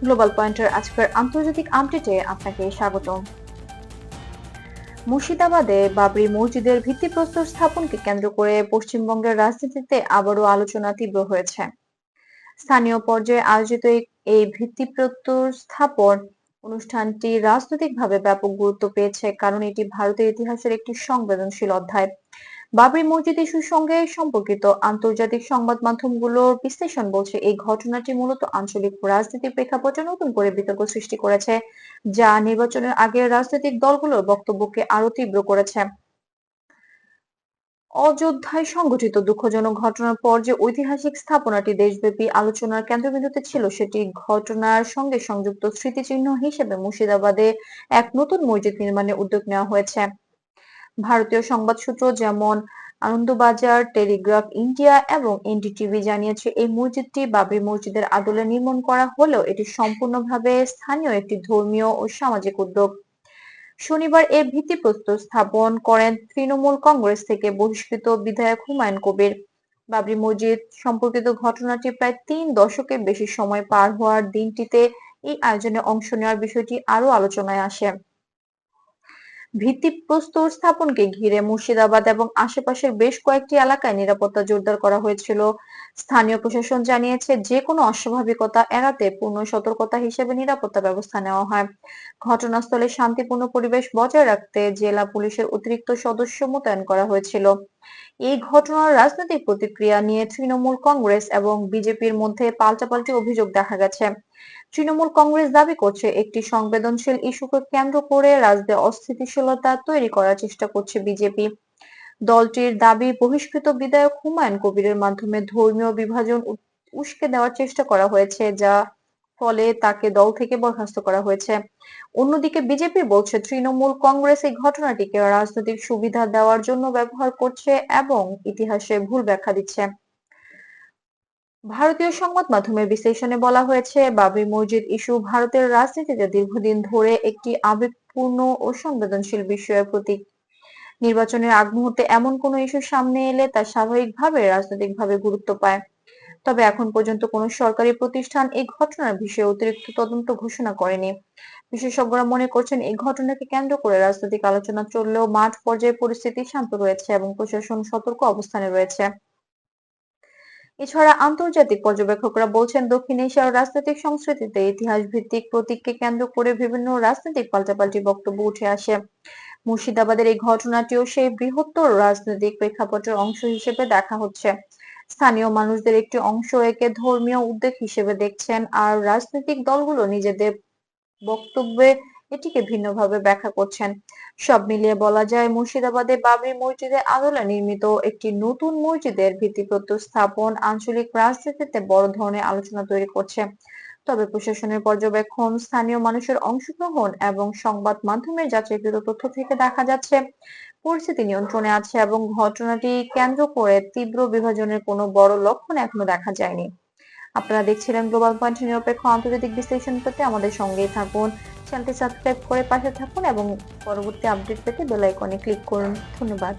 Global পয়েন্টের আজকের আন্তর্জাতিক আপডেটে আপনাকে স্বাগতম। মুর্শিদাবাদে বাবরি মসজিদের ভিত্তিপ্রস্তর স্থাপনকে কেন্দ্র করে পশ্চিমবঙ্গের রাজনীতিতে আবারও আলোচনা তীব্র হয়েছে। স্থানীয় পর্যায়ে আয়োজিত এই ভিত্তিপ্রস্তর স্থাপন অনুষ্ঠানটি রাজনৈতিকভাবে ব্যাপক গুরুত্ব পেয়েছে, কারণ এটি ভারতের ইতিহাসের একটি সংবেদনশীল অধ্যায়। বাবরি মসজিদ ইস্যুর সঙ্গে সম্পর্কিত আন্তর্জাতিক সংবাদ মাধ্যমগুলোর বিশ্লেষণ বলছে এই ঘটনাটি মূলত আঞ্চলিক রাজনীতির প্রেক্ষাপটে নতুন করে বিতর্ক সৃষ্টি করেছে, যা নির্বাচনের আগে রাজনৈতিক দলগুলোর বক্তব্যকে আরো তীব্র করেছে। অযোধ্যায় সংঘটিত দুঃখজনক ঘটনার পর যে ঐতিহাসিক স্থাপনাটি দেশব্যাপী আলোচনার কেন্দ্রবিন্দুতে ছিল, সেটি ঘটনার সঙ্গে সংযুক্ত স্মৃতিচিহ্ন হিসেবে মুর্শিদাবাদে এক নতুন মসজিদ নির্মাণের উদ্যোগ নেওয়া হয়েছে। ভারতীয় সংবাদ সূত্র যেমন আনন্দবাজার, টেলিগ্রাফ ইন্ডিয়া এবং এনডিটিভি জানিয়েছে, এই মসজিদটি বাবরি মসজিদের আদলে নির্মাণ করা হলেও এটি সম্পূর্ণভাবে স্থানীয় একটি ধর্মীয় ও সামাজিক উদ্যোগ। শনিবার এর ভিত্তিপ্রস্তর স্থাপন করেন তৃণমূল কংগ্রেস থেকে বহিষ্কৃত বিধায়ক হুমায়ুন কবির। বাবরি মসজিদ সম্পর্কিত ঘটনাটি প্রায় 3 দশকের বেশি সময় পার হওয়ার দিনটিতে এই আয়োজনে অংশ নেওয়ার বিষয়টি আরো আলোচনায় আসে। ভিত্তিপ্রস্তর স্থাপনকে ঘিরে মুর্শিদাবাদ এবং আশেপাশের বেশ কয়েকটি এলাকায় নিরাপত্তা জোরদার করা হয়েছিল। স্থানীয় প্রশাসন জানিয়েছে, যে কোনো অস্বাভাবিকতা এড়াতে পূর্ণ সতর্কতা হিসেবে নিরাপত্তা ব্যবস্থা নেওয়া হয়। ঘটনাস্থলে শান্তিপূর্ণ পরিবেশ বজায় রাখতে জেলা পুলিশের অতিরিক্ত সদস্য মোতায়েন করা হয়েছিল। এই ঘটনার রাজনৈতিক প্রতিক্রিয়া নিয়ে তৃণমূল কংগ্রেস এবং বিজেপির মধ্যে পাল্টাপাল্টি অভিযোগ দেখা গেছে। তৃণমূল কংগ্রেস দাবি করছে, একটি সংবেদনশীল ইস্যুকে কেন্দ্র করে রাজ্যে অস্থিতিশীলতা তৈরি করার চেষ্টা করছে বিজেপি। দলটির দাবি, বহিষ্কৃত বিধায়ক হুমায়ুন কবিরের মাধ্যমে ধর্মীয় বিভাজন উস্কে দেওয়ার চেষ্টা করা হয়েছে, যা ফলে তাকে দল থেকে বরখাস্ত করা হয়েছে। অন্যদিকে বিজেপি বলছে, তৃণমূল কংগ্রেস এই ঘটনাটিকে রাজনৈতিক সুবিধা দেওয়ার জন্য ব্যবহার করছে এবং ইতিহাসে ভুল ব্যাখ্যা দিচ্ছে। ভারতীয় সংবাদ মাধ্যমের বিশ্লেষণে বলা হয়েছে, বাবরি মসজিদ ইস্যু ভারতের রাজনীতিতে দীর্ঘদিন ধরে একটি আবেগপূর্ণ ও সংবেদনশীল বিষয়ের প্রতীক। নির্বাচনের আগ মুহূর্তে এমন কোনো ইস্যু সামনে এলে তা স্বাভাবিকভাবে রাজনৈতিকভাবে গুরুত্ব পায়। তবে এখন পর্যন্ত কোনো সরকারি প্রতিষ্ঠান এই ঘটনার বিষয়ে অতিরিক্ত তদন্ত ঘোষণা করেনি। বিশেষজ্ঞরা মনে করছেন, এই ঘটনাকে কেন্দ্র করে রাজনৈতিক আলোচনা চললেও মাঠ পর্যায়ে পরিস্থিতি শান্ত রয়েছে এবং প্রশাসন সতর্ক অবস্থানে রয়েছে। এছাড়া আন্তর্জাতিক পর্যবেক্ষকরা বলছেন, দক্ষিণ এশিয়ার রাজনৈতিক সংস্কৃতিতে ইতিহাস ভিত্তিক প্রতীককে কেন্দ্র করে বিভিন্ন রাজনৈতিক পাল্টাপাল্টি বক্তব্য উঠে আসে। মুর্শিদাবাদের এই ঘটনাটিও সেই বৃহত্তর রাজনৈতিক প্রেক্ষাপটের অংশ হিসেবে দেখা হচ্ছে। স্থানীয় মানুষদের একটি অংশ একে ধর্মীয় উদ্বেগ হিসেবে দেখছেন, আর রাজনৈতিক দলগুলো নিজেদের বক্তব্যে এটিকে ভিন্নভাবে ব্যাখ্যা করছেন। সব মিলিয়ে বলা যায়, মুর্শিদাবাদে বাবরি মসজিদের আদলে নির্মিত একটি নতুন মসজিদের ভিত্তিপ্রস্তর স্থাপন আঞ্চলিক রাজনীতিতে বড় ধরনের আলোচনা তৈরি করছে। তবে প্রশাসনের পর্যবেক্ষণ, স্থানীয় মানুষের অংশগ্রহণ এবং সংবাদ মাধ্যমের যাচাইকৃত তথ্য থেকে দেখা যাচ্ছে, পরিস্থিতি নিয়ন্ত্রণে আছে এবং ঘটনাটি কেন্দ্র করে তীব্র বিভাজনের কোনো বড় লক্ষণ এখনো দেখা যায়নি। আপনারা দেখছিলেন গ্লোবাল পয়েন্টের নিরপেক্ষ আন্তর্জাতিক বিশ্লেষণ পেতে আমাদের সঙ্গেই থাকুন। চ্যানেলটি সাবস্ক্রাইব করে পাশে থাকুন এবং পরবর্তী আপডেট পেতে বেল আইকনে ক্লিক করুন। ধন্যবাদ।